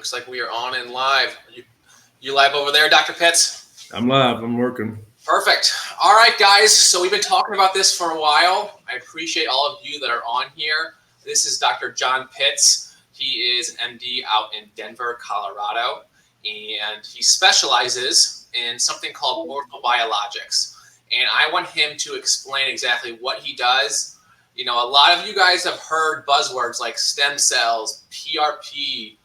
Looks like we are on and live. You live over there, Dr. Pitts? I'm live. I'm working. Perfect. All right, guys. So we've been talking about this for a while. I appreciate all of you that are on here. This is Dr. John Pitts. He is an MD out in Denver, Colorado, and he specializes in something called orthobiologics. And I want him to explain exactly what he does. You know, a lot of you guys have heard buzzwords like stem cells, PRP,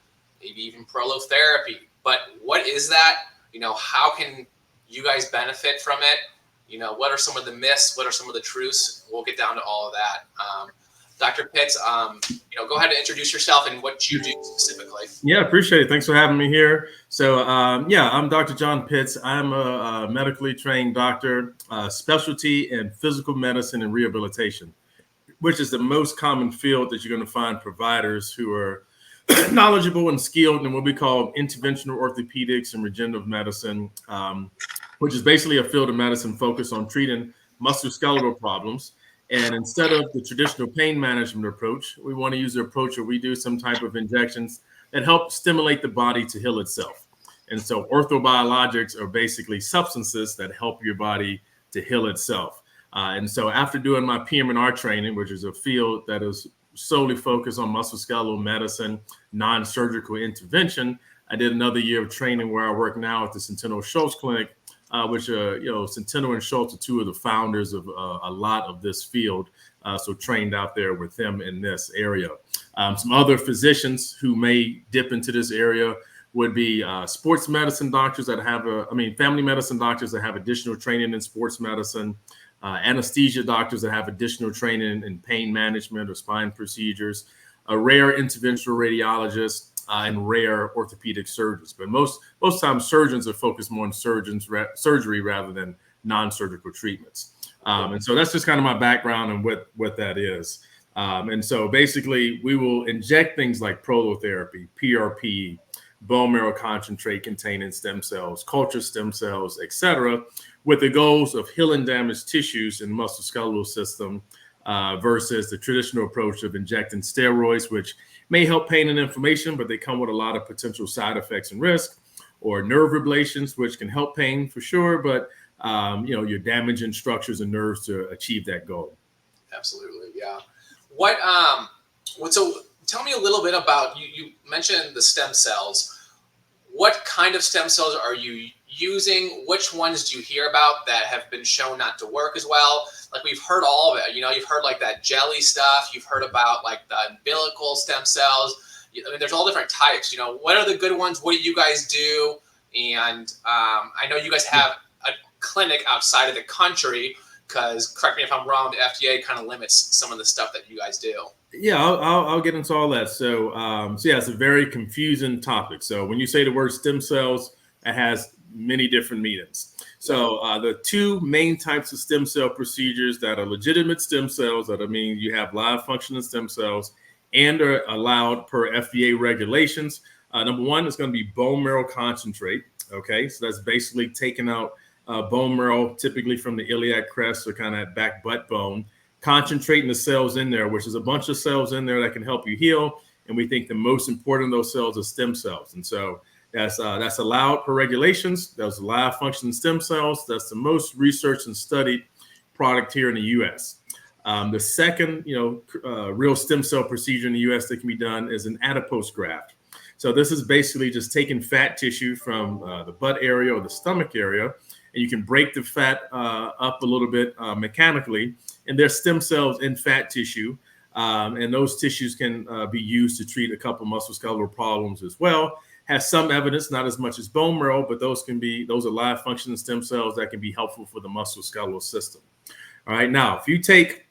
maybe even prolotherapy. But what is that? You know, how can you guys benefit from it? You know, what are some of the myths? What are some of the truths? We'll get down to all of that. Dr. Pitts, go ahead and introduce yourself and what you do specifically. Yeah, appreciate it. Thanks for having me here. So, I'm Dr. John Pitts. I'm a medically trained doctor, specialty in physical medicine and rehabilitation, which is the most common field that you're going to find providers who are knowledgeable and skilled in what we call interventional orthopedics and regenerative medicine, which is basically a field of medicine focused on treating musculoskeletal problems. And instead of the traditional pain management approach, we want to use the approach where we do some type of injections that help stimulate the body to heal itself. And so orthobiologics are basically substances that help your body to heal itself. And so after doing my PM&R training, which is a field that is solely focused on musculoskeletal medicine, non-surgical intervention, I did another year of training where I work now at the Centeno Schultz Clinic, which Centeno and Schultz are two of the founders of a lot of this field. So trained out there with them in this area. Some other physicians who may dip into this area would be sports medicine doctors that have family medicine doctors that have additional training in sports medicine, anesthesia doctors that have additional training in pain management or spine procedures, a rare interventional radiologist, and rare orthopedic surgeons. But most times surgeons are focused more on surgery rather than non-surgical treatments. And so that's just kind of my background and what that is. And so basically we will inject things like prolotherapy, PRP, bone marrow concentrate containing stem cells, culture stem cells, etc., with the goals of healing damaged tissues in the musculoskeletal system versus the traditional approach of injecting steroids, which may help pain and inflammation, but they come with a lot of potential side effects and risk, or nerve ablations, which can help pain for sure, but you're damaging structures and nerves to achieve that goal. Absolutely, yeah. So tell me a little bit about, you mentioned the stem cells. What kind of stem cells are you using? Which ones do you hear about that have been shown not to work as well? Like we've heard all of it, you've heard like that jelly stuff. You've heard about like the umbilical stem cells. I mean, there's all different types, what are the good ones? What do you guys do? And I know you guys have a clinic outside of the country because, correct me if I'm wrong, the FDA kind of limits some of the stuff that you guys do. Yeah, I'll get into all that. So it's a very confusing topic. So when you say the word stem cells, it has many different meanings. So the two main types of stem cell procedures that are legitimate stem cells, you have live functioning stem cells and are allowed per FDA regulations. Number one is going to be bone marrow concentrate. Okay, so that's basically taking out bone marrow, typically from the iliac crest or kind of back butt bone, concentrating the cells in there, which is a bunch of cells in there that can help you heal. And we think the most important of those cells are stem cells. And so that's allowed per regulations. Those live functioning stem cells. That's the most researched and studied product here in the U.S. The second, real stem cell procedure in the U.S. that can be done is an adipose graft. So this is basically just taking fat tissue from the butt area or the stomach area, and you can break the fat up a little bit mechanically, and there's stem cells in fat tissue, and those tissues can be used to treat a couple musculoskeletal problems as well. Has some evidence, not as much as bone marrow, but those are live functioning stem cells that can be helpful for the musculoskeletal system. All right, now if you take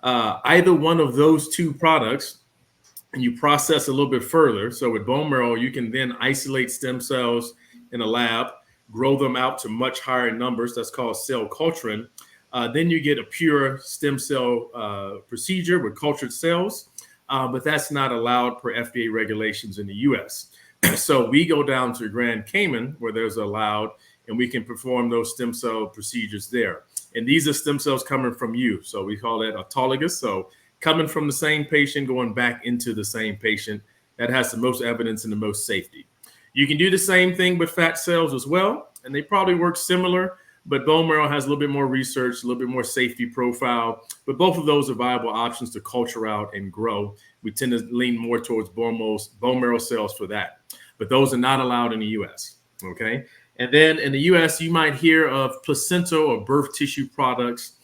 either one of those two products and you process a little bit further, so with bone marrow, you can then isolate stem cells in a lab, grow them out to much higher numbers. That's called cell culturing. Then you get a pure stem cell procedure with cultured cells, but that's not allowed per FDA regulations in the US. So we go down to Grand Cayman where there's allowed, and we can perform those stem cell procedures there. And these are stem cells coming from you. So we call that autologous. So coming from the same patient, going back into the same patient, that has the most evidence and the most safety. You can do the same thing with fat cells as well, and they probably work similar, but bone marrow has a little bit more research, a little bit more safety profile, but both of those are viable options to culture out and grow. We tend to lean more towards bone marrow cells for that, but those are not allowed in the US, okay? And then in the US, you might hear of placental or birth tissue products,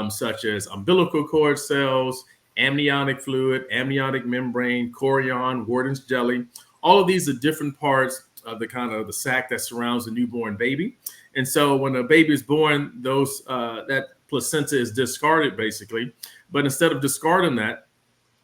such as umbilical cord cells, amniotic fluid, amniotic membrane, chorion, Wharton's jelly. All of these are different parts of the sac that surrounds the newborn baby. And so when a baby is born, that placenta is discarded basically. But instead of discarding that,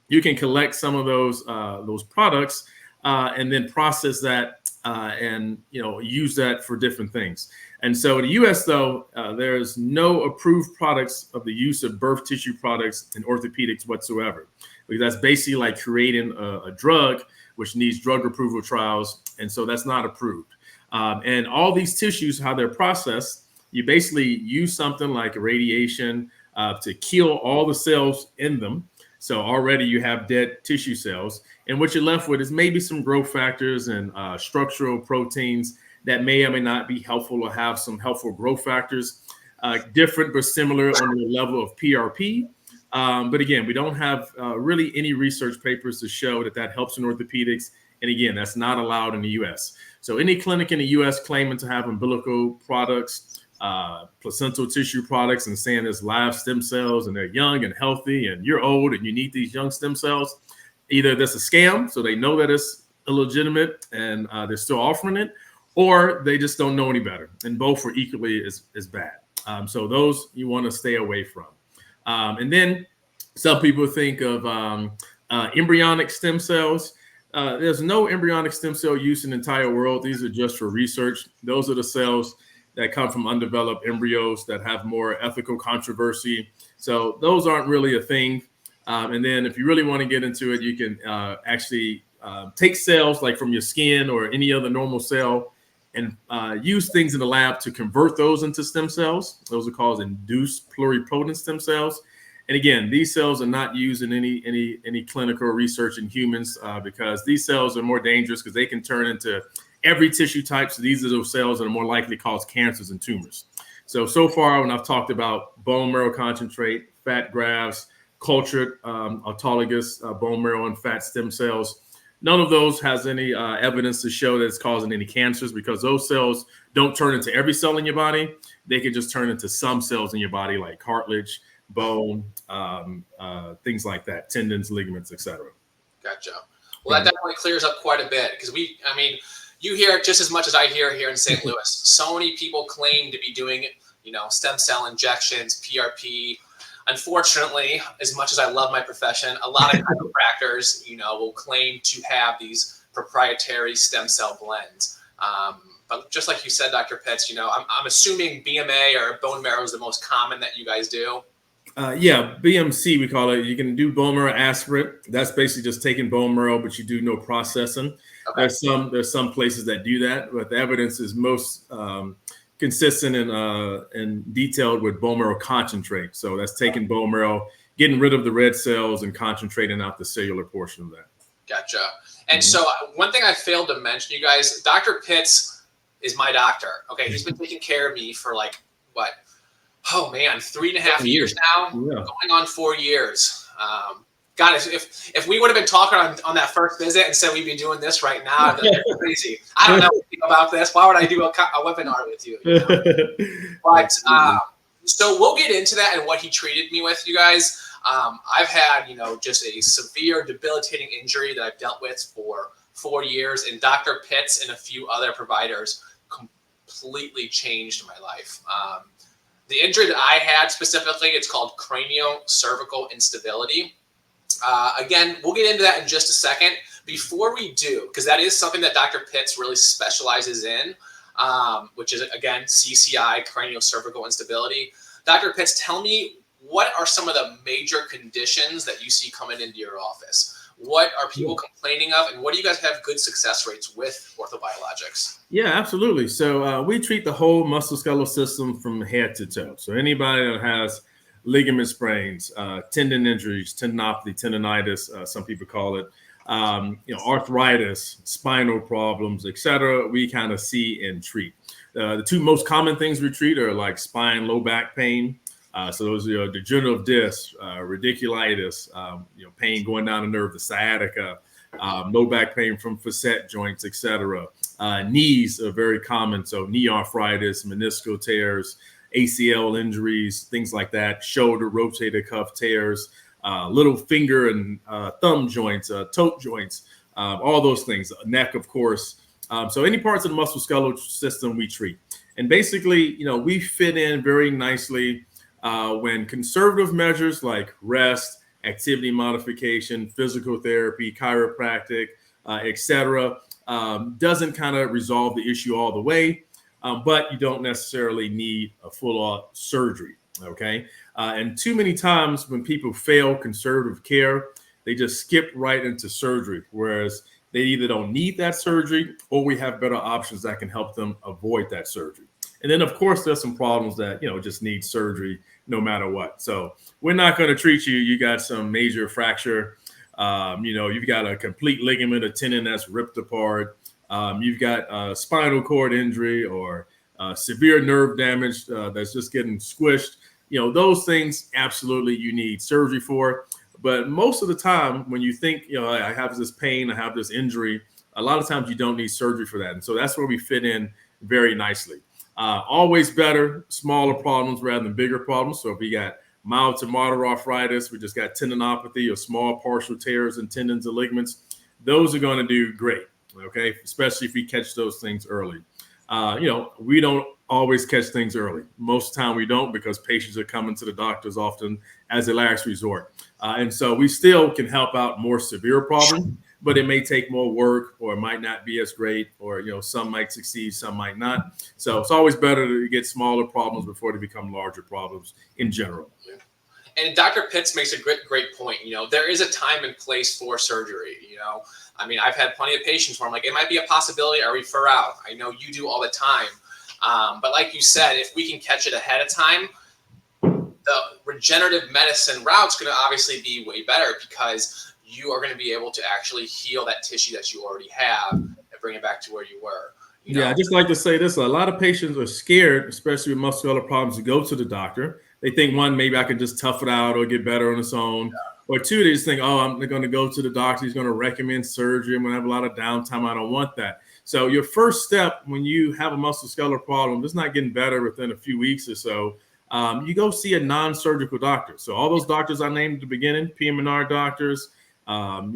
you can collect some of those products and then process that and use that for different things. And so in the U.S. though, there's no approved products of the use of birth tissue products in orthopedics whatsoever, because that's basically like creating a drug which needs drug approval trials, and so that's not approved. And all these tissues, how they're processed, you basically use something like irradiation to kill all the cells in them. So already you have dead tissue cells, and what you're left with is maybe some growth factors and structural proteins that may or may not be helpful or have some helpful growth factors, different but similar on the level of PRP. But again, we don't have really any research papers to show that helps in orthopedics. And again, that's not allowed in the US. So any clinic in the US claiming to have umbilical products, placental tissue products, and saying there's live stem cells and they're young and healthy and you're old and you need these young stem cells, either that's a scam, so they know that it's illegitimate and they're still offering it, or they just don't know any better. And both are equally as bad. So those you want to stay away from. And then some people think of embryonic stem cells. There's no embryonic stem cell use in the entire world. These are just for research. Those are the cells that come from undeveloped embryos that have more ethical controversy. So those aren't really a thing. And then if you really want to get into it, you can actually take cells like from your skin or any other normal cell and use things in the lab to convert those into stem cells. Those are called induced pluripotent stem cells. And again, these cells are not used in any clinical research in humans because these cells are more dangerous because they can turn into every tissue type. So these are those cells that are more likely to cause cancers and tumors. So far when I've talked about bone marrow concentrate, fat grafts, cultured autologous bone marrow and fat stem cells, none of those has any evidence to show that it's causing any cancers because those cells don't turn into every cell in your body. They can just turn into some cells in your body like cartilage, bone, things like that, tendons, ligaments, etc. Gotcha. Well, that definitely clears up quite a bit because you hear it just as much as I hear here in St. Louis. So many people claim to be doing, stem cell injections, PRP. Unfortunately, as much as I love my profession, a lot of chiropractors, will claim to have these proprietary stem cell blends. But just like you said, Dr. Pitts, I'm assuming BMA or bone marrow is the most common that you guys do. Yeah, BMC, we call it. You can do bone marrow aspirate. That's basically just taking bone marrow, but you do no processing. Okay. There's some places that do that, but the evidence is most consistent and detailed with bone marrow concentrate. So that's taking bone marrow, getting rid of the red cells and concentrating out the cellular portion of that. Gotcha. And so one thing I failed to mention, you guys, Dr. Pitts is my doctor. Okay. He's been taking care of me for 3.5 years now, going on 4 years. God, if we would have been talking on that first visit and said we'd be doing this right now, that's crazy. I don't know anything about this. Why would I do a webinar with you? But so we'll get into that and what he treated me with, you guys. I've had, just a severe debilitating injury that I've dealt with for 4 years, and Dr. Pitts and a few other providers completely changed my life. The injury that I had specifically, it's called CranioCervical instability. Again, we'll get into that in just a second. Before we do, because that is something that Dr. Pitts really specializes in, which is, again, CCI, craniocervical instability. Dr. Pitts, tell me, what are some of the major conditions that you see coming into your office? What are people complaining of, and what do you guys have good success rates with orthobiologics? Yeah, absolutely. So we treat the whole musculoskeletal system from head to toe. So anybody that has ligament sprains, tendon injuries, tendinopathy, tendonitis, some people call it, arthritis, spinal problems, etc. We kind of see and treat. The two most common things we treat are like spine, low back pain. So those are degenerative disc, radiculitis, pain going down the nerve, the sciatica, low back pain from facet joints, etc. Knees are very common. So knee arthritis, meniscal tears, ACL injuries, things like that. Shoulder, rotator cuff tears, little finger and thumb joints, toe joints, all those things. Neck, of course. So any parts of the musculoskeletal system we treat. And basically, we fit in very nicely when conservative measures like rest, activity modification, physical therapy, chiropractic, etc., doesn't kind of resolve the issue all the way, but you don't necessarily need a full-on surgery. Okay. And too many times when people fail conservative care, they just skip right into surgery, whereas they either don't need that surgery or we have better options that can help them avoid that surgery. And then, of course, there's some problems that, just need surgery no matter what. So we're not going to treat you. You got some major fracture. You've got a complete ligament, a tendon that's ripped apart. You've got a spinal cord injury or severe nerve damage that's just getting squished. Those things, absolutely, you need surgery for. But most of the time, when you think, I have this pain, I have this injury, a lot of times you don't need surgery for that. And so that's where we fit in very nicely. Always better, smaller problems rather than bigger problems. So if we got mild to moderate arthritis, we just got tendinopathy or small partial tears in tendons and ligaments, those are going to do great, okay? Especially if we catch those things early. We don't always catch things early. Most of the time we don't, because patients are coming to the doctors often as a last resort. And so we still can help out more severe problems, but it may take more work or it might not be as great, or, some might succeed, some might not. So it's always better to get smaller problems before they become larger problems in general. And Dr. Pitts makes a great point. There is a time and place for surgery. I've had plenty of patients where I'm like, it might be a possibility, I refer out. I know you do all the time. But like you said, if we can catch it ahead of time, the regenerative medicine route's going to obviously be way better, because you are going to be able to actually heal that tissue that you already have and bring it back to where you were. Yeah, I just like to say this. A lot of patients are scared, especially with muscular problems, to go to the doctor. They think, one, maybe I can just tough it out or get better on its own. Yeah. Or two, they just think, I'm going to go to the doctor. He's going to recommend surgery. I'm going to have a lot of downtime. I don't want that. So your first step when you have a musculoskeletal problem, it's not getting better within a few weeks or so. You go see a non-surgical doctor. So all those doctors I named at the beginning, PM&R doctors,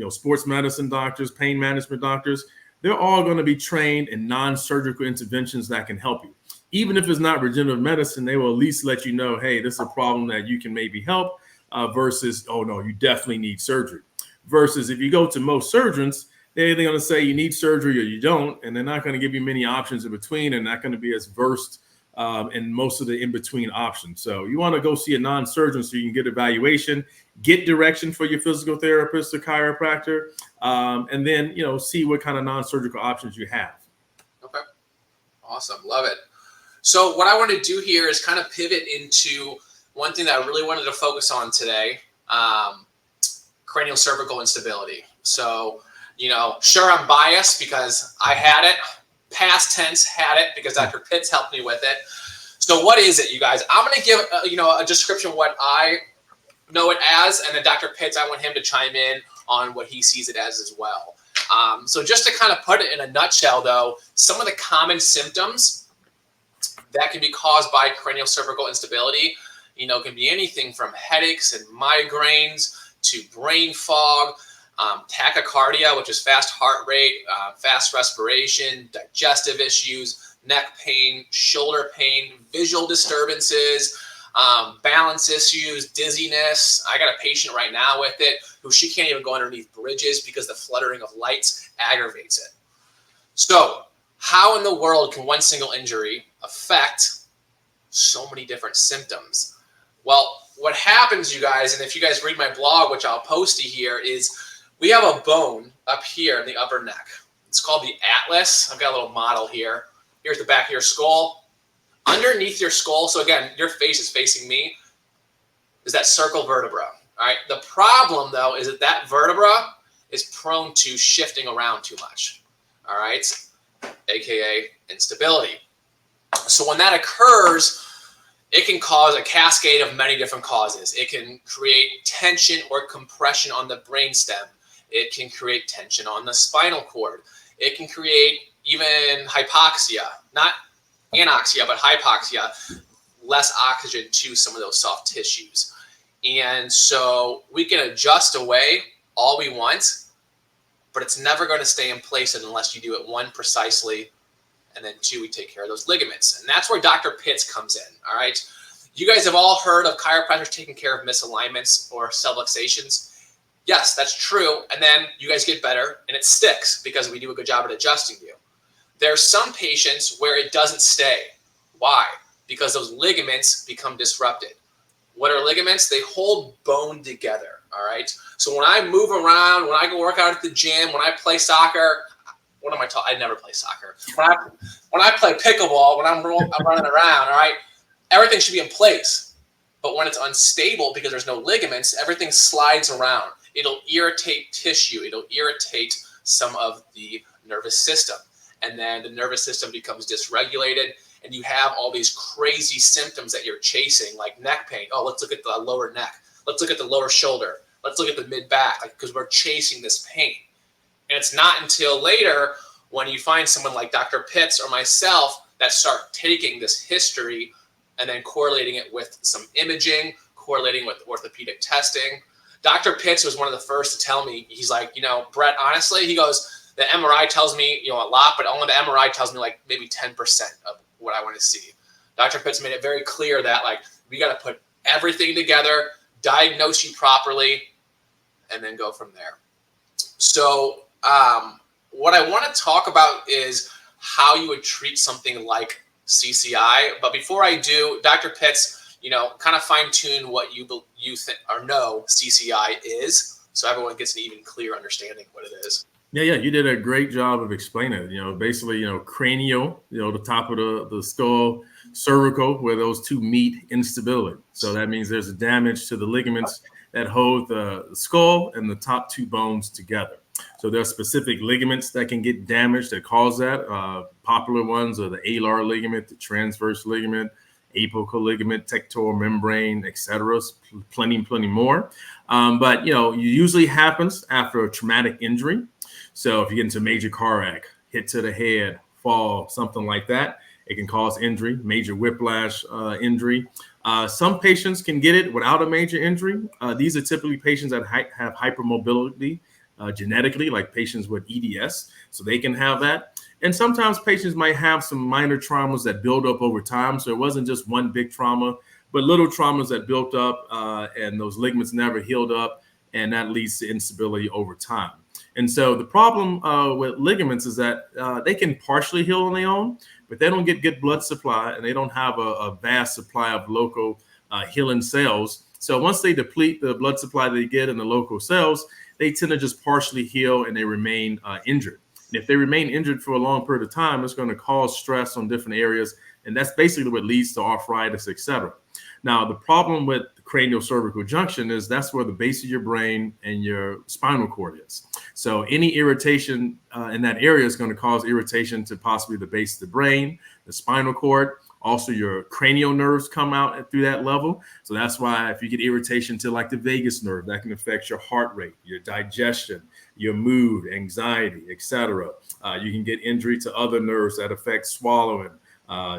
sports medicine doctors, pain management doctors, they're all going to be trained in non-surgical interventions that can help you. Even if it's not regenerative medicine, they will at least let you know, hey, this is a problem that you can maybe help, versus, oh, no, you definitely need surgery. Versus if you go to most surgeons, they're either going to say you need surgery or you don't, and they're not going to give you many options in between, and not going to be as versed in most of the in-between options. So you want to go see a non-surgeon so you can get evaluation, get direction for your physical therapist or chiropractor, and then, see what kind of non-surgical options you have. Okay. Awesome. Love it. So what I want to do here is kind of pivot into one thing that I really wanted to focus on today, CranioCervical instability. So, sure, I'm biased because I had it, past tense had it, because Dr. Pitts helped me with it. So what is it, you guys? I'm going to give, a description of what I know it as, and then Dr. Pitts, I want him to chime in on what he sees it as well. So just to kind of put it in a nutshell, though, some of the common symptoms that can be caused by CranioCervical instability, can be anything from headaches and migraines to brain fog, tachycardia, which is fast heart rate, fast respiration, digestive issues, neck pain, shoulder pain, visual disturbances, balance issues, dizziness. I got a patient right now with it who she can't even go underneath bridges because the fluttering of lights aggravates it. So how in the world can one single injury affect so many different symptoms? Well, what happens, you guys, and if you guys read my blog, which I'll post here, is we have a bone up here in the upper neck. It's called the atlas. I've got a little model here. Here's the back of your skull. Underneath your skull, so again, your face is facing me, is that cervical vertebra. All right. The problem, though, is that vertebra is prone to shifting around too much, all right, aka instability. So when that occurs, it can cause a cascade of many different causes. It can create tension or compression on the brainstem. It can create tension on the spinal cord. It can create even hypoxia, not anoxia, but hypoxia, less oxygen to some of those soft tissues. And so we can adjust away all we want, but it's never going to stay in place unless you do it, one, precisely, and then two, we take care of those ligaments. And that's where Dr. Pitts comes in, all right? You guys have all heard of chiropractors taking care of misalignments or subluxations. Yes, that's true. And then you guys get better and it sticks because we do a good job at adjusting you. There's some patients where it doesn't stay. Why? Because those ligaments become disrupted. What are ligaments? They hold bone together, all right? So when I move around, when I go work out at the gym, when I play soccer, what am I talking? I never play soccer. When I play pickleball, when I'm running around, all right, everything should be in place. But when it's unstable because there's no ligaments, everything slides around. It'll irritate tissue. It'll irritate some of the nervous system. And then the nervous system becomes dysregulated, and you have all these crazy symptoms that you're chasing, like neck pain. Oh, let's look at the lower neck. Let's look at the lower shoulder. Let's look at the mid-back, because we're chasing this pain. And it's not until later when you find someone like Dr. Pitts or myself that start taking this history and then correlating it with some imaging, correlating with orthopedic testing. Dr. Pitts was one of the first to tell me, he's like, Brett, honestly, he goes, the MRI tells me, a lot, but only the MRI tells me like maybe 10% of what I want to see. Dr. Pitts made it very clear that we got to put everything together, diagnose you properly, and then go from there. So what I want to talk about is how you would treat something like CCI. But before I do, Dr. Pitts, kind of fine tune what you think or know CCI is, so everyone gets an even clearer understanding of what it is. Yeah, you did a great job of explaining it. Basically, cranial, the top of the skull, cervical, where those two meet, instability. So that means there's a damage to the ligaments that hold the skull and the top two bones together. So there are specific ligaments that can get damaged that cause that. Popular ones are the ehler ligament, the transverse ligament, apical ligament, tector membrane, etc. Plenty more. But it usually happens after a traumatic injury. So if you get into a major car wreck, hit to the head, fall, something like that, it can cause injury, major whiplash injury. Some patients can get it without a major injury. These are typically patients that have hypermobility genetically, like patients with EDS, so they can have that. And sometimes patients might have some minor traumas that build up over time. So it wasn't just one big trauma, but little traumas that built up and those ligaments never healed up, and that leads to instability over time. And so the problem with ligaments is that they can partially heal on their own, but they don't get good blood supply, and they don't have a vast supply of local healing cells. So once they deplete the blood supply they get in the local cells, they tend to just partially heal and they remain injured. And if they remain injured for a long period of time, it's going to cause stress on different areas. And that's basically what leads to arthritis, etc. Now, the problem with the CranioCervical junction is that's where the base of your brain and your spinal cord is. So any irritation in that area is going to cause irritation to possibly the base of the brain, the spinal cord. Also, your cranial nerves come out through that level. So that's why if you get irritation to like the vagus nerve, that can affect your heart rate, your digestion, your mood, anxiety, etc. You can get injury to other nerves that affect swallowing.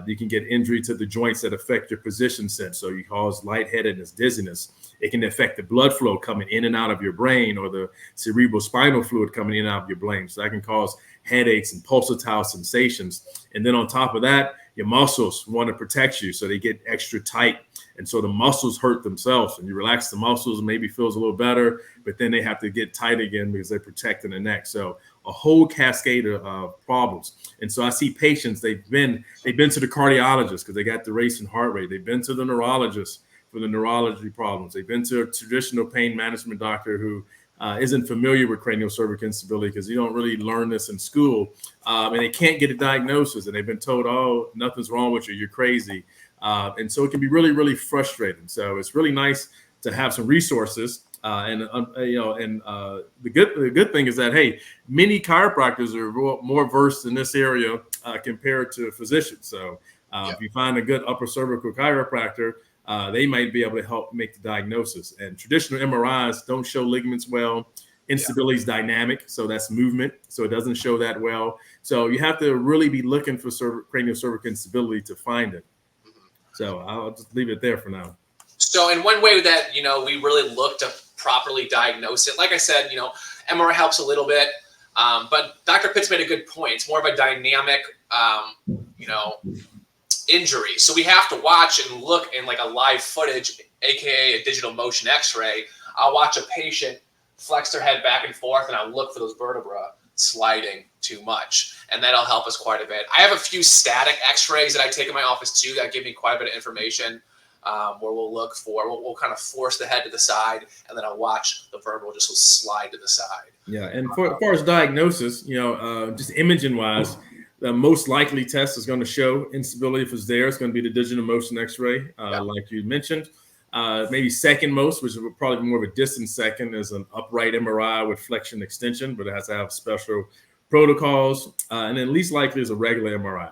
You can get injury to the joints that affect your position sense. So you cause lightheadedness, dizziness. It can affect the blood flow coming in and out of your brain, or the cerebral spinal fluid coming in and out of your brain. So that can cause headaches and pulsatile sensations. And then on top of that, your muscles want to protect you, so they get extra tight. And so the muscles hurt themselves, and you relax the muscles, maybe feels a little better, but then they have to get tight again because they're protecting the neck. So a whole cascade of problems. And so I see patients, they've been to the cardiologist because they got the racing heart rate. They've been to the neurologist for the neurology problems. They've been to a traditional pain management doctor who isn't familiar with CranioCervical instability because you don't really learn this in school, and they can't get a diagnosis, and they've been told, oh, nothing's wrong with you, you're crazy. And so it can be really, really frustrating. So it's really nice to have some resources The good thing is that, hey, many chiropractors are more versed in this area compared to physicians. So if you find a good upper cervical chiropractor, they might be able to help make the diagnosis. And traditional MRIs don't show ligaments well. Instability is dynamic, so that's movement, so it doesn't show that well. So you have to really be looking for craniocervical instability to find it. So I'll just leave it there for now. So in one way that, we really look to properly diagnose it, like I said, MRI helps a little bit, but Dr. Pitts made a good point. It's more of a dynamic, injury. So we have to watch and look in like a live footage, AKA a digital motion x-ray. I'll watch a patient flex their head back and forth, and I'll look for those vertebrae sliding too much, and that'll help us quite a bit. I have a few static x-rays that I take in my office too that give me quite a bit of information, where we'll kind of force the head to the side, and then I'll watch the vertebra just slide to the side. Yeah, and as far as diagnosis, just imaging wise, the most likely test is going to show instability. If it's there, it's going to be the digital motion x-ray, like you mentioned. Maybe second most, which is probably more of a distant second, is an upright MRI with flexion extension, but it has to have special protocols. And then least likely is a regular MRI.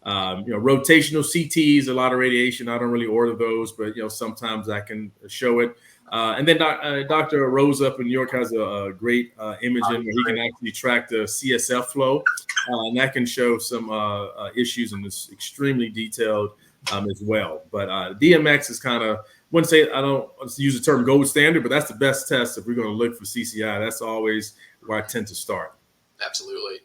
Rotational CTs, a lot of radiation. I don't really order those, but sometimes I can show it. And then Dr. Rose up in New York has a great imaging where he can actually track the CSF flow, and that can show some issues, and it's extremely detailed as well. But DMX is kind of, wouldn't say, I don't use the term gold standard, but that's the best test if we're going to look for CCI. That's always where I tend to start. Absolutely.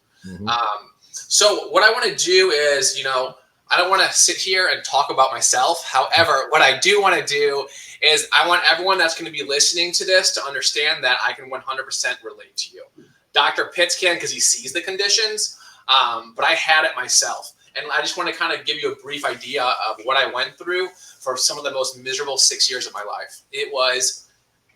So what I want to do is, I don't want to sit here and talk about myself. However, what I do want to do is I want everyone that's going to be listening to this to understand that I can 100% relate to you. Dr. Pitts can, because he sees the conditions, but I had it myself. And I just want to kind of give you a brief idea of what I went through for some of the most miserable 6 years of my life. It was,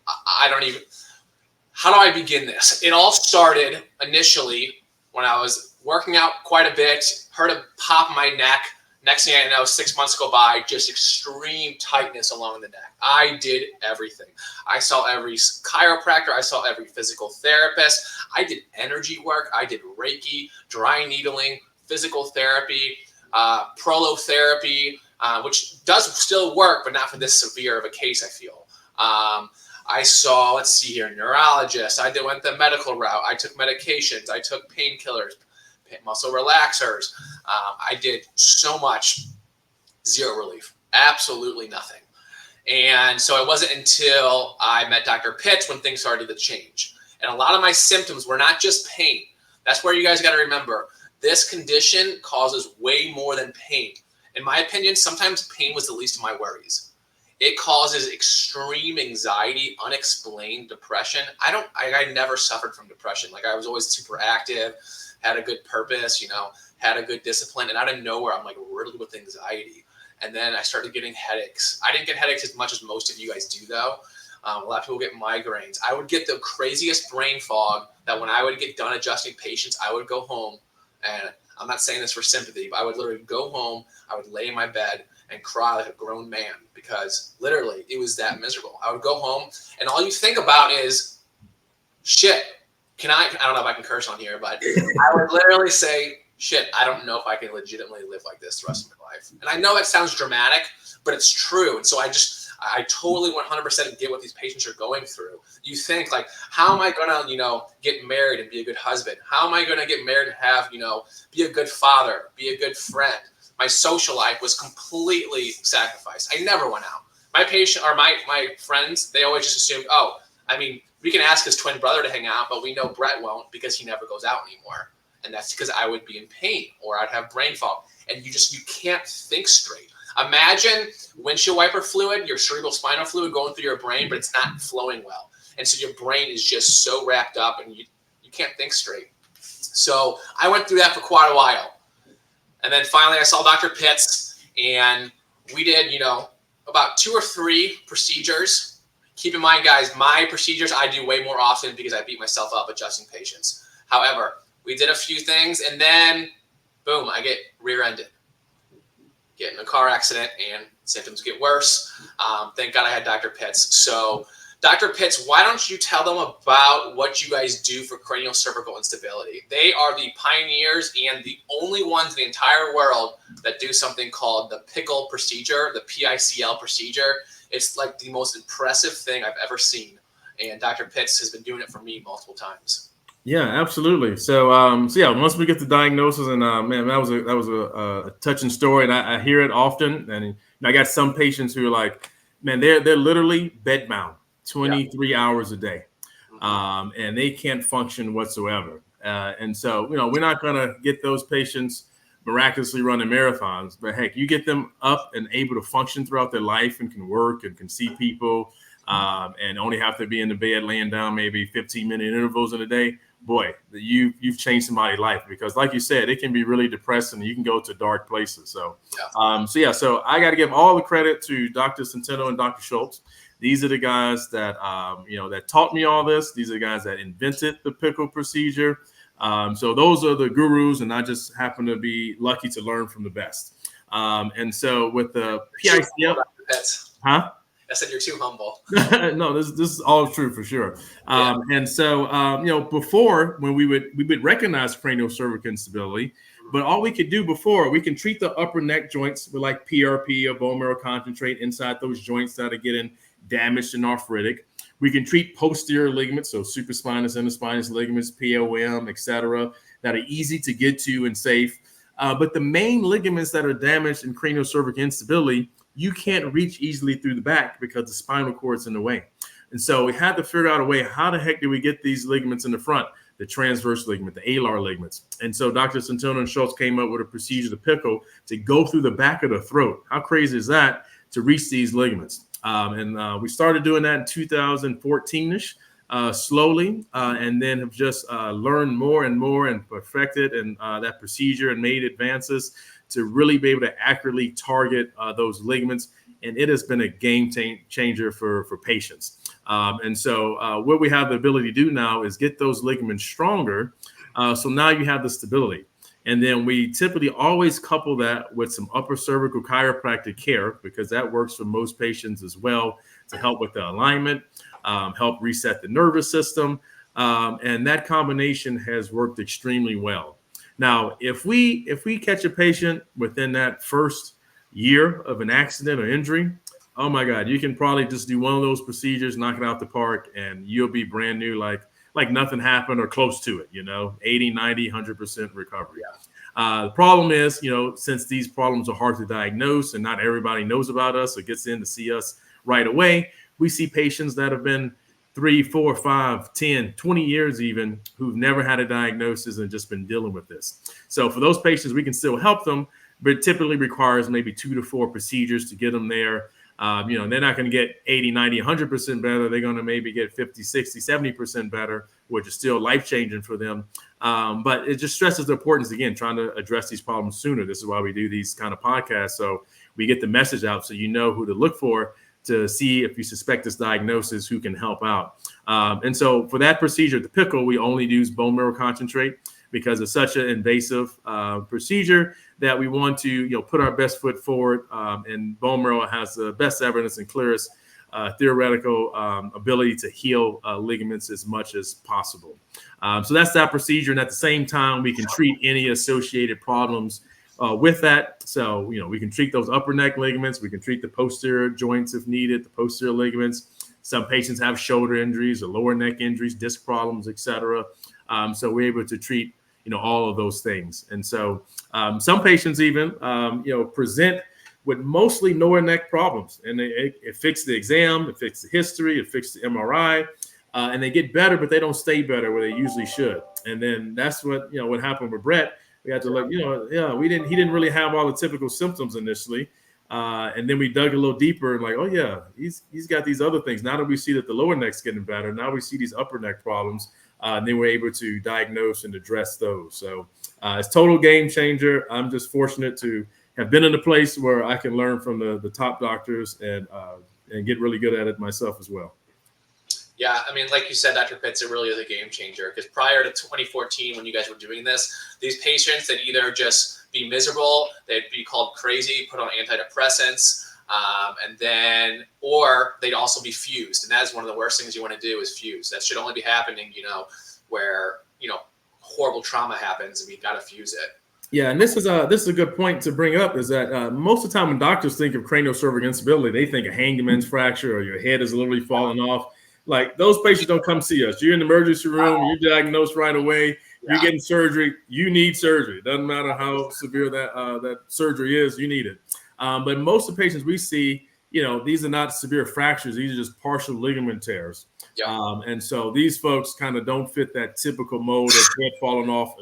how do I begin this? It all started initially when I was working out quite a bit, heard a pop in my neck. Next thing I know, 6 months go by, just extreme tightness along the neck. I did everything. I saw every chiropractor. I saw every physical therapist. I did energy work. I did Reiki, dry needling, physical therapy, prolotherapy, which does still work, but not for this severe of a case, I feel. I saw, let's see here, neurologists. I went the medical route. I took medications. I took painkillers, muscle relaxers. I did so much, zero relief, absolutely nothing. And so it wasn't until I met Dr. Pitts when things started to change. And a lot of my symptoms were not just pain. That's where you guys got to remember, this condition causes way more than pain. In my opinion, sometimes pain was the least of my worries. It causes extreme anxiety, unexplained depression. I never suffered from depression. Like, I was always super active, had a good purpose, had a good discipline. And out of nowhere, I'm like riddled with anxiety. And then I started getting headaches. I didn't get headaches as much as most of you guys do, though. A lot of people get migraines. I would get the craziest brain fog that when I would get done adjusting patients, I would go home, and I'm not saying this for sympathy, but I would literally go home, I would lay in my bed and cry like a grown man, because literally it was that miserable. I would go home, and all you think about is, shit, I don't know if I can curse on here, but I would literally say, shit, I don't know if I can legitimately live like this the rest of my life. And I know that sounds dramatic, but it's true. And so I totally 100% get what these patients are going through. You think, like, how am I going to, get married and be a good husband? How am I going to get married and have, be a good father, be a good friend? My social life was completely sacrificed. I never went out. My patient or my friends, they always just assumed, we can ask his twin brother to hang out, but we know Brett won't because he never goes out anymore. And that's because I would be in pain or I'd have brain fog. And you can't think straight. Imagine windshield wiper fluid, your cerebral spinal fluid going through your brain, but it's not flowing well. And so your brain is just so wrapped up and you can't think straight. So I went through that for quite a while. And then finally I saw Dr. Pitts, and we did, about 2 or 3 procedures. Keep in mind, guys, my procedures I do way more often because I beat myself up adjusting patients. However, we did a few things, and then, boom, I get rear-ended. Get in a car accident, and symptoms get worse. Thank God I had Dr. Pitts. So Dr. Pitts, why don't you tell them about what you guys do for CranioCervical instability? They are the pioneers and the only ones in the entire world that do something called the PICL procedure, the PICL procedure. It's like the most impressive thing I've ever seen. And Dr. Pitts has been doing it for me multiple times. Yeah, absolutely. So, yeah, once we get the diagnosis, and man, that was a touching story, and I hear it often. And I got some patients who are like, man, they're literally bedbound 23 hours a day, and they can't function whatsoever. And so, we're not gonna get those patients miraculously running marathons, but heck, you get them up and able to function throughout their life and can work and can see people, and only have to be in the bed laying down maybe 15-minute intervals in a day. Boy, you've changed somebody's life, because like you said, it can be really depressing. You can go to dark places. So, so I got to give all the credit to Dr. Centeno and Dr. Schultz. These are the guys that, that taught me all this. These are the guys that invented the PICL procedure. So those are the gurus, and I just happen to be lucky to learn from the best. And so with the PICL, huh? I said you're too humble. No, this is all true for sure. And so, before, when we would recognize CranioCervical instability, but all we could do before, we can treat the upper neck joints with like PRP or bone marrow concentrate inside those joints that are getting damaged and arthritic. We can treat posterior ligaments, so supraspinous, interspinous ligaments, POM, etc., that are easy to get to and safe. But the main ligaments that are damaged in CranioCervical instability, you can't reach easily through the back because the spinal cord's in the way. And so we had to figure out a way, how the heck do we get these ligaments in the front, the transverse ligament, the ehler ligaments? And so Dr. Centeno and Schultz came up with a procedure, the PICL, to go through the back of the throat. How crazy is that, to reach these ligaments? And we started doing that in 2014-ish, slowly, and then have just learned more and more and perfected that procedure and made advances to really be able to accurately target those ligaments. And it has been a game changer for patients. And so what we have the ability to do now is get those ligaments stronger. So now you have the stability. And then we typically always couple that with some upper cervical chiropractic care, because that works for most patients as well, to help with the alignment, help reset the nervous system. And that combination has worked extremely well. Now, if we catch a patient within that first year of an accident or injury, oh my God, you can probably just do one of those procedures, knock it out the park, and you'll be brand new, like nothing happened or close to it, 80, 90, 100% recovery. The problem is, since these problems are hard to diagnose and not everybody knows about us or gets in to see us right away, we see patients that have been 3, 4, 5, 10, 20 years even, who've never had a diagnosis and just been dealing with this. So for those patients, we can still help them, but it typically requires maybe 2 to 4 procedures to get them there. They're not going to get 80, 90, 100% better. They're going to maybe get 50, 60, 70% better, which is still life-changing for them. But it just stresses the importance, again, trying to address these problems sooner. This is why we do these kind of podcasts, so we get the message out so you know who to look for to see if you suspect this diagnosis, who can help out. And so for that procedure, the PICL, we only use bone marrow concentrate because it's such an invasive procedure that we want to put our best foot forward. And bone marrow has the best evidence and clearest theoretical ability to heal ligaments as much as possible. So that's that procedure. And at the same time, we can treat any associated problems with that. So, we can treat those upper neck ligaments. We can treat the posterior joints if needed, the posterior ligaments. Some patients have shoulder injuries or lower neck injuries, disc problems, etc. So we're able to treat, all of those things. And so some patients even, present with mostly lower neck problems, and it fixed the exam, it fixed the history, it fixed the MRI, and they get better, but they don't stay better where they usually should. And then that's what happened with Brett. We had to look, he didn't really have all the typical symptoms initially. And then we dug a little deeper and like, oh yeah, he's got these other things. Now that we see that the lower neck's getting better, now we see these upper neck problems, and then we're able to diagnose and address those. So it's total game changer. I'm just fortunate to have been in a place where I can learn from the top doctors and get really good at it myself as well. Yeah, I mean, like you said, Dr. Pitts, it really is a game changer, because prior to 2014, when you guys were doing this, these patients, they'd either just be miserable, they'd be called crazy, put on antidepressants, And then, or they'd also be fused. And that is one of the worst things you want to do is fuse. That should only be happening, where, horrible trauma happens and we got to fuse it. Yeah, and this is a good point to bring up, is that most of the time when doctors think of craniocervical instability, they think of hangman's fracture or your head is literally falling off. Like, those patients don't come see us. You're in the emergency room, you're diagnosed right away, you're getting surgery, you need surgery. Doesn't matter how severe that surgery is, you need it. But most of the patients we see, these are not severe fractures, these are just partial ligament tears. Yep. And so these folks kind of don't fit that typical mold of head falling off,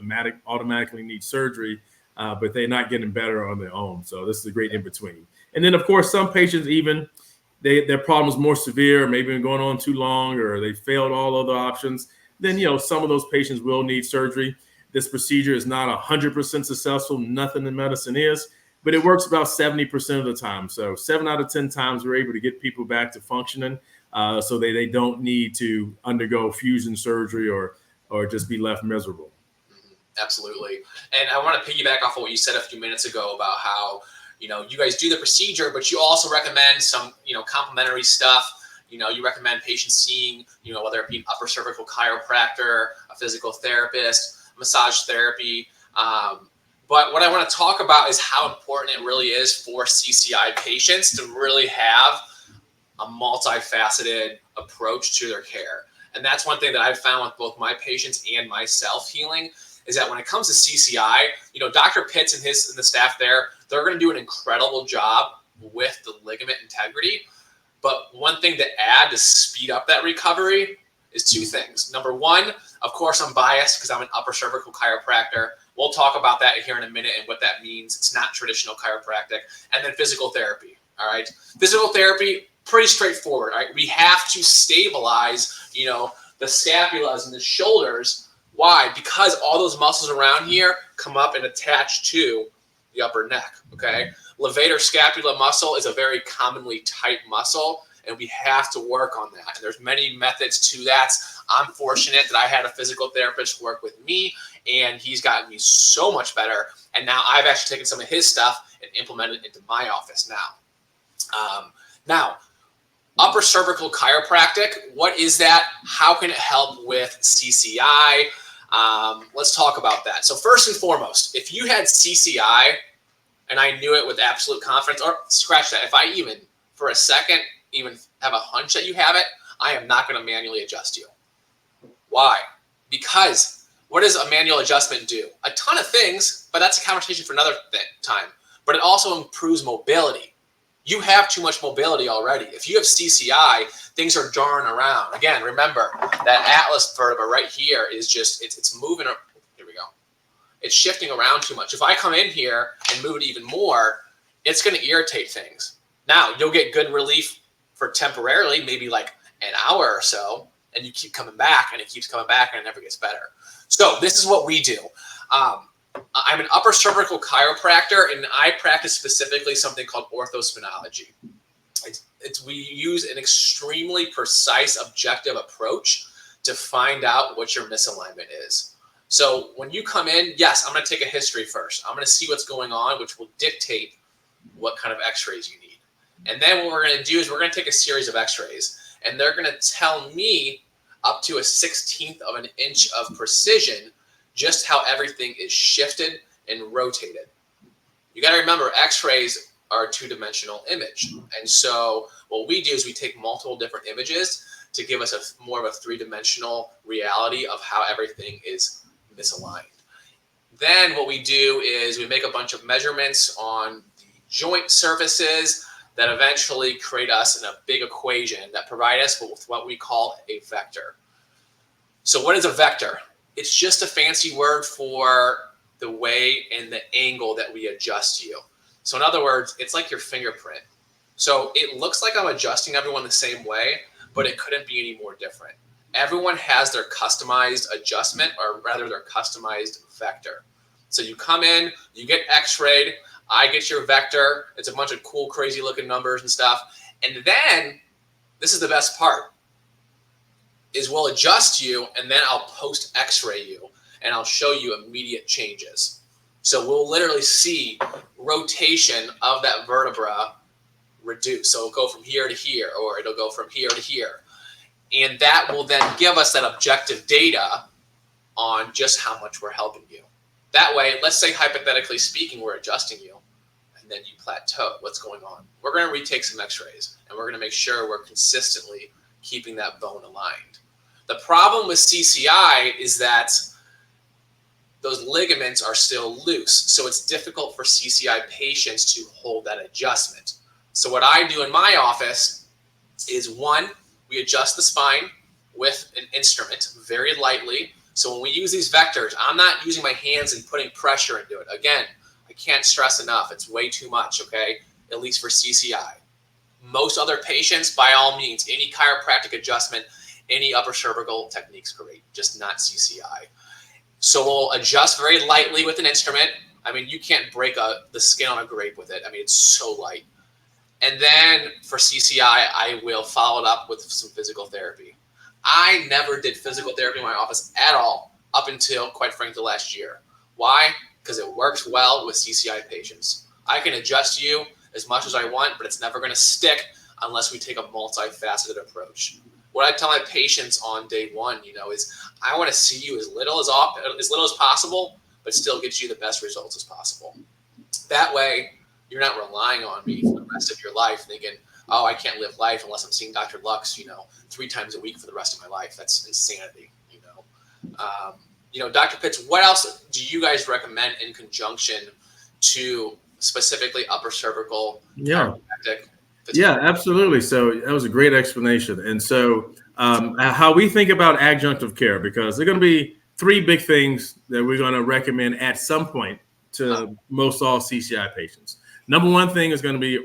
automatically need surgery, but they're not getting better on their own. So this is a great in between. And then, of course, some patients, even their problem is more severe, maybe been going on too long, or they failed all other options. Then, some of those patients will need surgery. This procedure is not 100% successful. Nothing in medicine is, but it works about 70% of the time. So 7 out of 10 times we're able to get people back to functioning. So they don't need to undergo fusion surgery or just be left miserable. Absolutely. And I want to piggyback off of what you said a few minutes ago about how, you guys do the procedure, but you also recommend some, complementary stuff. You recommend patients seeing, whether it be an upper cervical chiropractor, a physical therapist, massage therapy. But what I want to talk about is how important it really is for CCI patients to really have a multifaceted approach to their care. And that's one thing that I've found with both my patients and myself healing, is that when it comes to CCI, Dr. Pitts and the staff there, they're going to do an incredible job with the ligament integrity. But one thing to add to speed up that recovery is 2 things. Number one, of course, I'm biased because I'm an upper cervical chiropractor. We'll talk about that here in a minute and what that means. It's not traditional chiropractic. And then physical therapy. All right. Physical therapy, pretty straightforward. All right. We have to stabilize, the scapulas and the shoulders. Why? Because all those muscles around here come up and attach to the upper neck. Okay. Levator scapula muscle is a very commonly tight muscle, and we have to work on that. And there's many methods to that. I'm fortunate that I had a physical therapist work with me, and he's gotten me so much better. And now I've actually taken some of his stuff and implemented it into my office now. Now, upper cervical chiropractic, what is that? How can it help with CCI? Let's talk about that. So first and foremost, if you had CCI, and I knew it with absolute confidence, or scratch that, if I even for a second even have a hunch that you have it, I am not going to manually adjust you. Why? Because what does a manual adjustment do? A ton of things, but that's a conversation for another time. But it also improves mobility. You have too much mobility already. If you have CCI, things are jarring around. Again, remember that atlas vertebra right here is just, it's moving. Here we go. It's shifting around too much. If I come in here and move it even more, it's going to irritate things. Now, you'll get good relief for temporarily, maybe like an hour or so, and you keep coming back, and it keeps coming back, and it never gets better. So this is what we do. I'm an upper cervical chiropractor, and I practice specifically something called orthosphinology. We use an extremely precise, objective approach to find out what your misalignment is. So when you come in, yes, I'm going to take a history first. I'm going to see what's going on, which will dictate what kind of x-rays you need. And then what we're going to do is we're going to take a series of x-rays, and they're going to tell me up to a 1/16 of an inch of precision just how everything is shifted and rotated. You got to remember, x-rays are a 2-dimensional image. And so what we do is we take multiple different images to give us more of a 3-dimensional reality of how everything is misaligned. Then what we do is we make a bunch of measurements on the joint surfaces that eventually create us in a big equation that provide us with what we call a vector. So what is a vector? It's just a fancy word for the way and the angle that we adjust you. So in other words, it's like your fingerprint. So it looks like I'm adjusting everyone the same way, but it couldn't be any more different. Everyone has their customized adjustment, or rather their customized vector. So you come in, you get x-rayed, I get your vector. It's a bunch of cool, crazy looking numbers and stuff. And then, this is the best part, is we'll adjust you, and then I'll post x-ray you, and I'll show you immediate changes. So we'll literally see rotation of that vertebra reduce. So it'll go from here to here, or it'll go from here to here. And that will then give us that objective data on just how much we're helping you. That way, let's say hypothetically speaking, we're adjusting you and then you plateau. What's going on? We're going to retake some x-rays and we're going to make sure we're consistently keeping that bone aligned. The problem with CCI is that those ligaments are still loose. So it's difficult for CCI patients to hold that adjustment. So what I do in my office is, one, we adjust the spine with an instrument very lightly. So when we use these vectors, I'm not using my hands and putting pressure into it. Again, I can't stress enough. It's way too much, okay? At least for CCI. Most other patients, by all means, any chiropractic adjustment, any upper cervical technique's great, just not CCI. So we'll adjust very lightly with an instrument. I mean, you can't break the skin on a grape with it. I mean, it's so light. And then for CCI, I will follow it up with some physical therapy. I never did physical therapy in my office at all up until, quite frankly, last year. Why? Because it works well with CCI patients. I can adjust you as much as I want, but it's never going to stick unless we take a multifaceted approach. What I tell my patients on day one, is I want to see you as little as possible, but still get you the best results as possible. That way, you're not relying on me for the rest of your life thinking, oh, I can't live life unless I'm seeing Dr. Lux, 3 times a week for the rest of my life. That's insanity, Dr. Pitts, what else do you guys recommend in conjunction to specifically upper cervical chiropractic? Yeah, absolutely. So that was a great explanation. And so how we think about adjunctive care, because there are going to be 3 big things that we're going to recommend at some point to most all CCI patients. Number 1 thing is going to be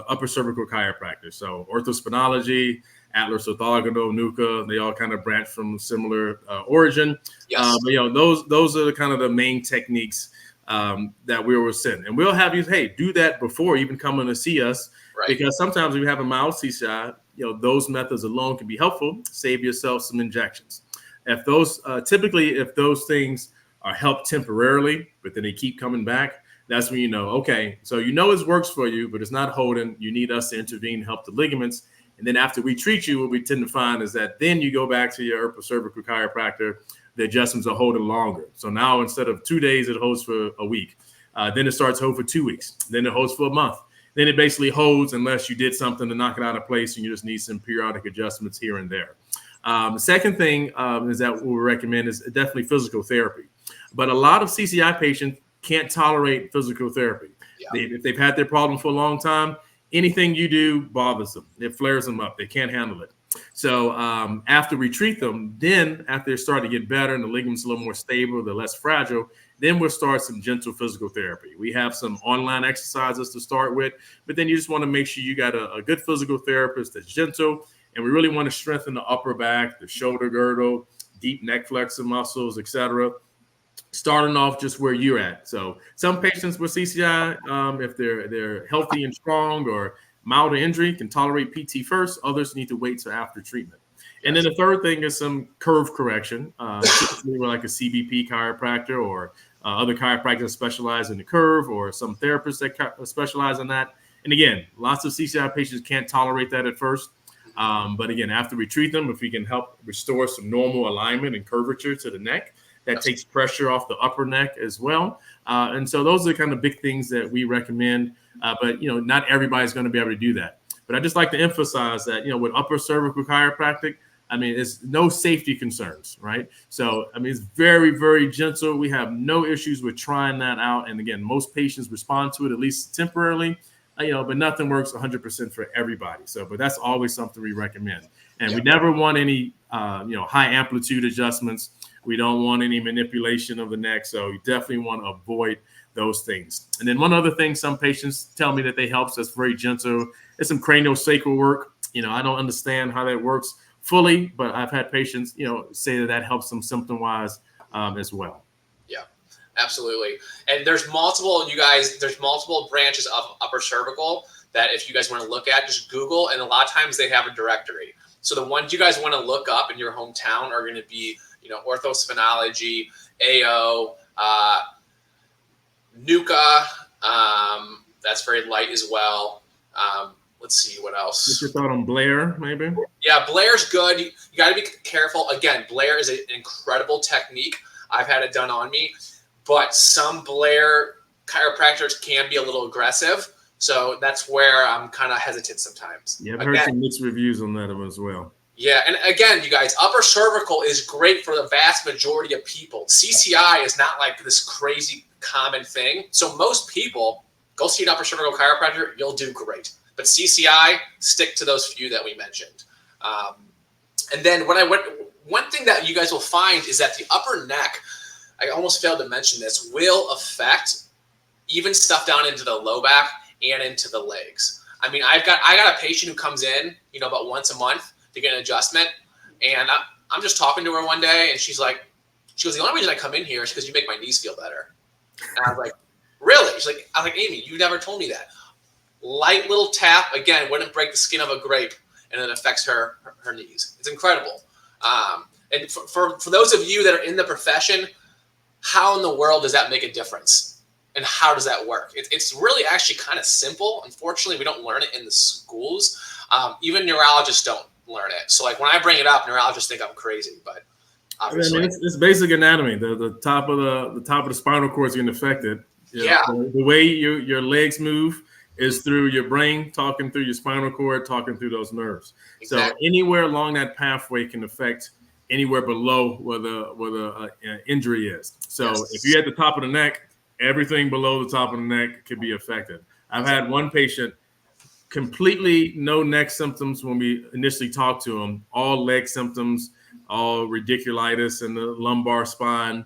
upper cervical chiropractic. So orthospinology, atlas orthogonal, NUCA, they all kind of branch from similar origin. Yes. But those are the kind of the main techniques that we will send. And we'll have you, hey, do that before even coming to see us. Right. Because sometimes if you have a mild CCI, those methods alone can be helpful. Save yourself some injections. If those if those things are helped temporarily, but then they keep coming back, that's when okay, so it works for you, but it's not holding. You need us to intervene, help the ligaments. And then after we treat you, what we tend to find is that then you go back to your upper cervical chiropractor, the adjustments are holding longer. So now instead of 2 days, it holds for a week. Then it starts to hold for 2 weeks. Then it holds for a month. Then it basically holds unless you did something to knock it out of place and you just need some periodic adjustments here and there. The second thing is that what we recommend is definitely physical therapy. But a lot of CCI patients can't tolerate physical therapy. Yeah. If they've had their problem for a long time, anything you do bothers them. It flares them up. They can't handle it. So after we treat them, then after they start to get better and the ligaments a little more stable, they're less fragile, then we'll start some gentle physical therapy. We have some online exercises to start with, but then you just want to make sure you got a good physical therapist that's gentle. And we really want to strengthen the upper back, the shoulder girdle, deep neck flexor muscles, etc. Starting off just where you're at. So some patients with CCI, if they're healthy and strong or mild injury, can tolerate PT first. Others need to wait till after treatment. And then the third thing is some curve correction. Typically we're like a CBP chiropractor or other chiropractors specialize in the curve, or some therapists that specialize in that. And again, lots of CCI patients can't tolerate that at first. But again, after we treat them, if we can help restore some normal alignment and curvature to the neck, that takes pressure off the upper neck as well. And so those are kind of big things that we recommend. But, not everybody's going to be able to do that. But I just like to emphasize that, with upper cervical chiropractic, it's no safety concerns, right? So, it's very, very gentle. We have no issues with trying that out. And again, most patients respond to it, at least temporarily, but nothing works 100% for everybody. So, but that's always something we recommend. And we never want any, high amplitude adjustments. We don't want any manipulation of the neck. So you definitely want to avoid those things. And then one other thing, some patients tell me that they help, that's very gentle. It's some craniosacral work. I don't understand how that works fully, but I've had patients, say that helps them symptom-wise as well. Yeah, absolutely. And there's multiple branches of upper cervical that if you guys want to look at, just Google, and a lot of times they have a directory. So the ones you guys want to look up in your hometown are going to be, orthospinology, AO, NUCA, that's very light as well. Let's see what What's your else. thought on Blair, maybe? Yeah, Blair's good. You got to be careful. Again, Blair is an incredible technique. I've had it done on me, but some Blair chiropractors can be a little aggressive. So that's where I'm kind of hesitant sometimes. Yeah, I've heard Again, some mixed reviews on that as well. yeah, and again, you guys, upper cervical is great for the vast majority of people. CCI is not like this crazy common thing. So most people go see an upper cervical chiropractor, you'll do great. But CCI, stick to those few that we mentioned. And then one thing that you guys will find is that the upper neck, I almost failed to mention this, will affect even stuff down into the low back and into the legs. I mean, I got a patient who comes in, about once a month to get an adjustment, and I'm just talking to her one day, and she goes, the only reason I come in here is because you make my knees feel better. And I was like, really? She's like, I was like, Amy, you never told me that. Light little tap, again, wouldn't break the skin of a grape, and it affects her knees. It's incredible. And for those of you that are in the profession, how in the world does that make a difference? And how does that work? It's really actually kind of simple. Unfortunately, we don't learn it in the schools. Even neurologists don't learn it. So like when I bring it up, neurologists think I'm crazy, but obviously. I mean, it's basic anatomy. The top of the spinal cord is getting affected. Yeah. The way your legs move is through your brain, talking through your spinal cord, talking through those nerves. Exactly. So anywhere along that pathway can affect anywhere below where the injury is. So yes. If you're at the top of the neck, everything below the top of the neck could be affected. I've had one patient completely no neck symptoms when we initially talked to him, all leg symptoms, all radiculitis in the lumbar spine.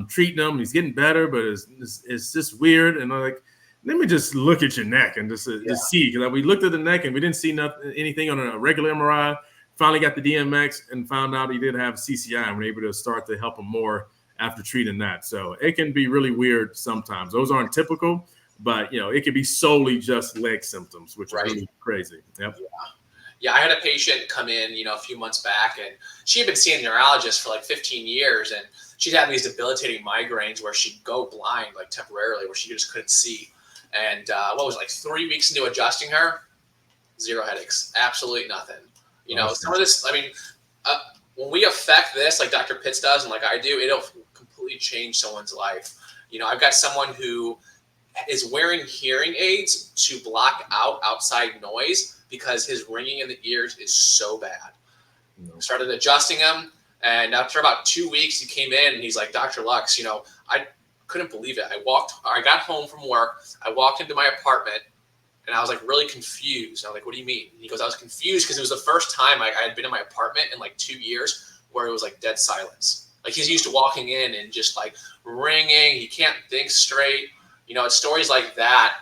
Treating him, he's getting better, but it's just weird. And I'm like, let me just look at your neck and just see, because we looked at the neck and we didn't see anything on a regular MRI. Finally got the DMX and found out he did have CCI, and we're able to start to help him more after treating that. So it can be really weird sometimes. Those aren't typical, but it can be solely just leg symptoms, which are really crazy. Yep. Yeah, I had a patient come in, a few months back, and she had been seeing a neurologist for like 15 years, and she'd have these debilitating migraines where she'd go blind, like temporarily, where she just couldn't see. And 3 weeks into adjusting her, zero headaches, absolutely nothing. Some of this, when we affect this, like Dr. Pitts does, and like I do, it'll completely change someone's life. I've got someone who is wearing hearing aids to block out outside noise because his ringing in the ears is so bad. Started adjusting him, and after about 2 weeks, he came in and he's like, Dr. Lux, I couldn't believe it. I got home from work, I walked into my apartment, and I was like really confused. I was like, what do you mean? He goes, I was confused because it was the first time I had been in my apartment in like 2 years where it was like dead silence. Like he's used to walking in and just like ringing. He can't think straight. It's stories like that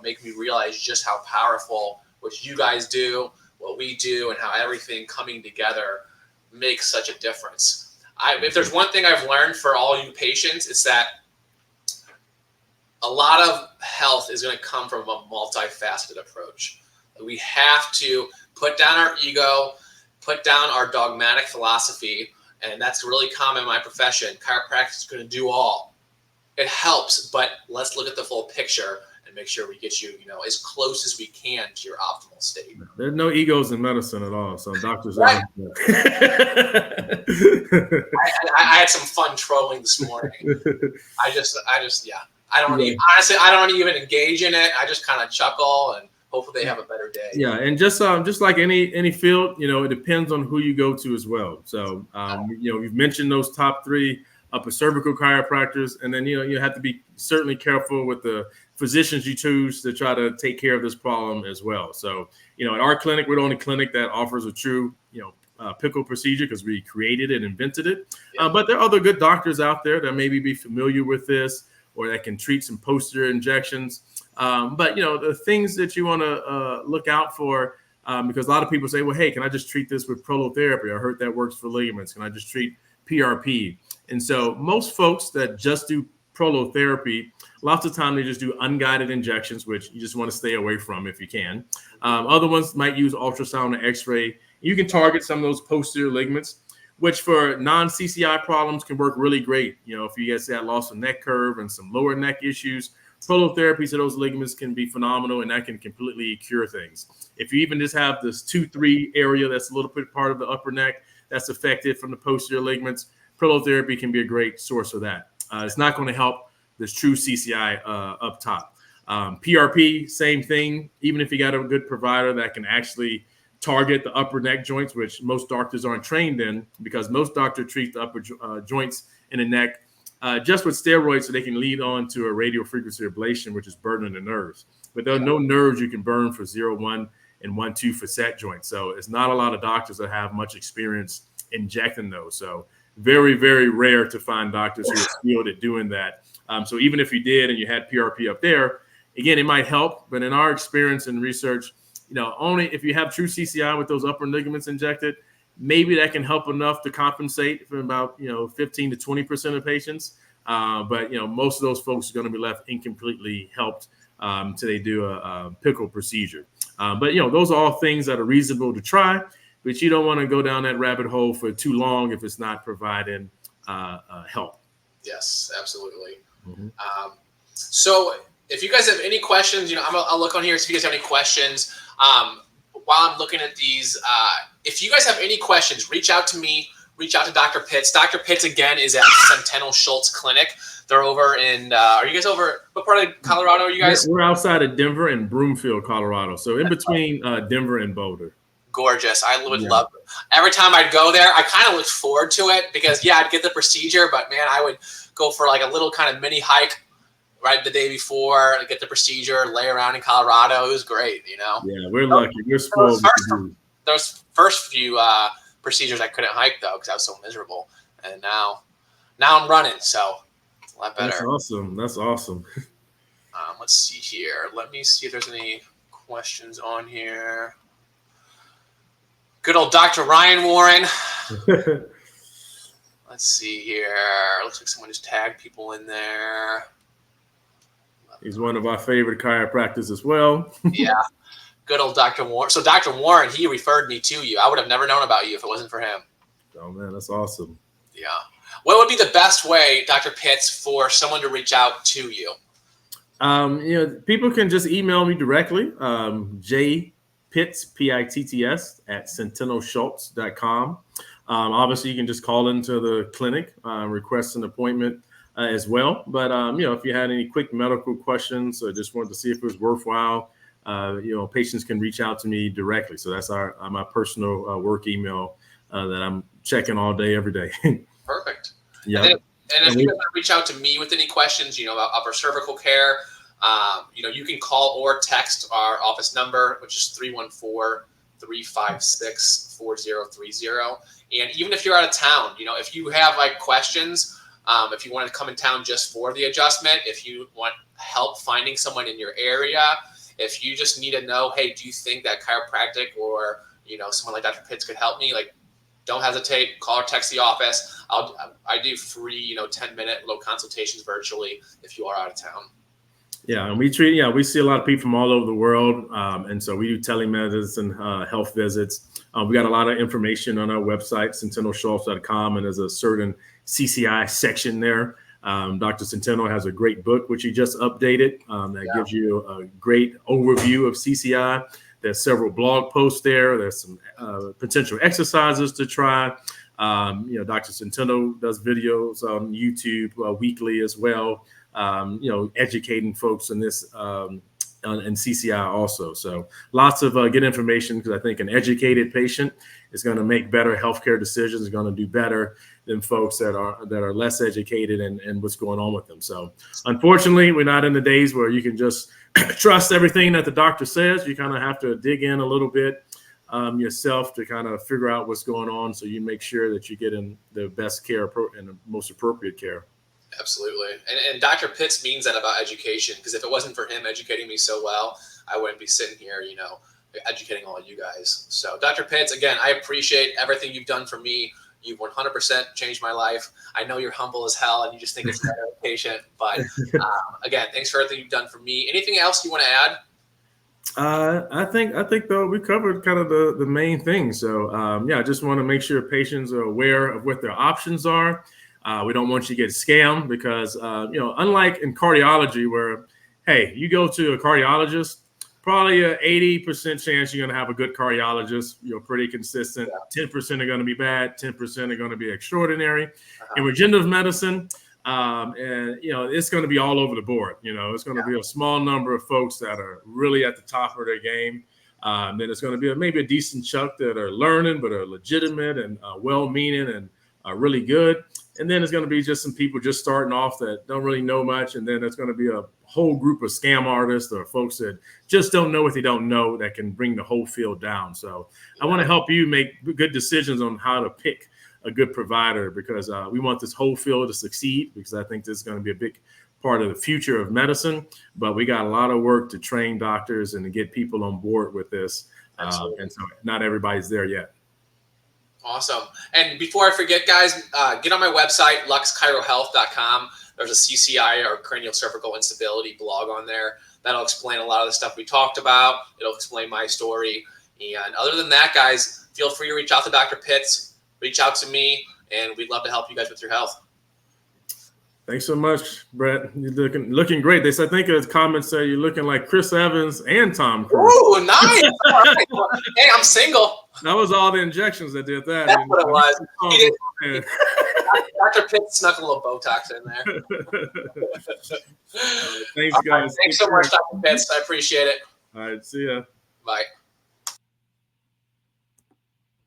make me realize just how powerful what you guys do, what we do, and how everything coming together makes such a difference. If there's one thing I've learned for all you patients, it's that a lot of health is going to come from a multifaceted approach. We have to put down our ego, put down our dogmatic philosophy, and that's really common in my profession. Chiropractic is going to do all. It helps, but let's look at the full picture and make sure we get you, as close as we can to your optimal state. There's no egos in medicine at all, so doctors. Right. I had some fun trolling this morning. I just, I don't even engage in it. I just kind of chuckle and hopefully they have a better day. Yeah, and just like any field, it depends on who you go to as well. So, you've mentioned those top 3 upper cervical chiropractors, and then you have to be certainly careful with the physicians you choose to try to take care of this problem as well. So, at our clinic, we're the only clinic that offers a true, pickle procedure because we created it and invented it. Yeah. But there are other good doctors out there that maybe be familiar with this or that can treat some posterior injections. But the things that you want to look out for, because a lot of people say, well, hey, can I just treat this with prolotherapy? I heard that works for ligaments. Can I just treat PRP? And so most folks that just do prolotherapy, lots of time they just do unguided injections, which you just want to stay away from if you can. Other ones might use ultrasound or x-ray. You can target some of those posterior ligaments, which for non-CCI problems can work really great. If you guys got loss of neck curve and some lower neck issues, prolotherapy to those ligaments can be phenomenal, and that can completely cure things. If you even just have this 2-3 area that's a little bit part of the upper neck that's affected from the posterior ligaments, prolotherapy can be a great source of that. It's not going to help this true CCI up top. PRP, same thing. Even if you got a good provider that can actually target the upper neck joints, which most doctors aren't trained in, because most doctors treat the upper joints in the neck just with steroids so they can lead on to a radio frequency ablation, which is burning the nerves. But there are no nerves you can burn for 0, 1, and 1, 2 facet joints. So it's not a lot of doctors that have much experience injecting those. So very, very rare to find doctors who are skilled at doing that. So even if you did and you had PRP up there, again, it might help. But in our experience and research, only if you have true CCI with those upper ligaments injected, maybe that can help enough to compensate for about 15 to 20% of patients. But most of those folks are going to be left incompletely helped till they do a pickle procedure. But those are all things that are reasonable to try, but you don't want to go down that rabbit hole for too long if it's not providing help. Yes, absolutely. Mm-hmm. So if you guys have any questions, I'll look on here see if you guys have any questions. While I'm looking at these, if you guys have any questions, reach out to me, reach out to Dr. Pitts. Dr. Pitts, again, is at Centennial Schultz Clinic. They're over in, are you guys over, what part of Colorado are you guys? We're outside of Denver and Broomfield, Colorado. So in between Denver and Boulder. Gorgeous. I would love it. Every time I'd go there, I kind of looked forward to it because, I'd get the procedure, but man, I would go for like a little kind of mini hike right the day before, get the procedure, lay around in Colorado. It was great, Yeah, we're lucky. We're spoiled. Those first few procedures I couldn't hike though because I was so miserable, and now I'm running, so it's a lot better. That's awesome. Let's see here. Let me see if there's any questions on here. Good old Dr. Ryan Warren. Let's see here. Looks like someone just tagged people in there. He's one of our favorite chiropractors as well. Yeah. Good old Dr. Warren. So Dr. Warren, he referred me to you. I would have never known about you if it wasn't for him. Oh, man, that's awesome. Yeah. What would be the best way, Dr. Pitts, for someone to reach out to you? People can just email me directly, jpitts, Pitts, at centennialschultz.com. Obviously, you can just call into the clinic, request an appointment as well. But, if you had any quick medical questions or just wanted to see if it was worthwhile, patients can reach out to me directly. So that's my personal work email that I'm checking all day, every day. Perfect. Yeah. And if you want to reach out to me with any questions, about upper cervical care, you can call or text our office number, which is 314-356-4030. And even if you're out of town, if you have like questions, if you want to come in town just for the adjustment, if you want help finding someone in your area, if you just need to know, hey, do you think that chiropractic or, someone like Dr. Pitts could help me? Like, don't hesitate, call or text the office. I do free, 10-minute little consultations virtually if you are out of town. Yeah, and we see a lot of people from all over the world. And so we do telemedicine, health visits. We got a lot of information on our website, centennialschultz.com, and there's a certain CCI section there. Dr. Centennial has a great book, which he just updated, that gives you a great overview of CCI. There's several blog posts there. There's some potential exercises to try. Dr. Centennial does videos on YouTube weekly as well, educating folks in this and CCI also. So lots of good information, because I think an educated patient is going to make better healthcare decisions, is going to do better than folks that are less educated and what's going on with them. So unfortunately, we're not in the days where you can just trust everything that the doctor says. You kind of have to dig in a little bit yourself to kind of figure out what's going on, so you make sure that you get in the best care and the most appropriate care. Absolutely. And Dr. Pitts means that about education, because if it wasn't for him educating me so well, I wouldn't be sitting here, educating all of you guys. So Dr. Pitts, again, I appreciate everything you've done for me. You've 100% changed my life. I know you're humble as hell and you just think it's better patient, but again, thanks for everything you've done for me. Anything else you want to add? I think though we covered kind of the main things. So I just want to make sure patients are aware of what their options are. We don't want you to get scammed, because unlike in cardiology, where hey, you go to a cardiologist, probably an 80% chance you're going to have a good cardiologist. You're pretty consistent. 10% are going to be bad. 10% are going to be extraordinary. In regenerative medicine, and it's going to be all over the board. It's going to be a small number of folks that are really at the top of their game. Then it's going to be maybe a decent chunk that are learning but are legitimate and well-meaning and really good. And then it's going to be just some people just starting off that don't really know much. And then there's going to be a whole group of scam artists or folks that just don't know what they don't know that can bring the whole field down. So I want to help you make good decisions on how to pick a good provider, because we want this whole field to succeed, because I think this is going to be a big part of the future of medicine. But we got a lot of work to train doctors and to get people on board with this. And so not everybody's there yet. Awesome. And before I forget, guys, get on my website, luxchirohealth.com. There's a CCI, or CranioCervical Instability blog on there. That'll explain a lot of the stuff we talked about. It'll explain my story. And other than that, guys, feel free to reach out to Dr. Pitts, reach out to me, and we'd love to help you guys with your health. Thanks so much, Brett. You're looking great. They said, I think the comments say you're looking like Chris Evans and Tom Cruise. Ooh, nice. All right. Well, hey, I'm single. That was all the injections that did that. That's what it was. Dr. Pitt snuck a little Botox in there. Thanks, guys. Thanks so much, Dr. Pitts. I appreciate it. All right. See ya. Bye.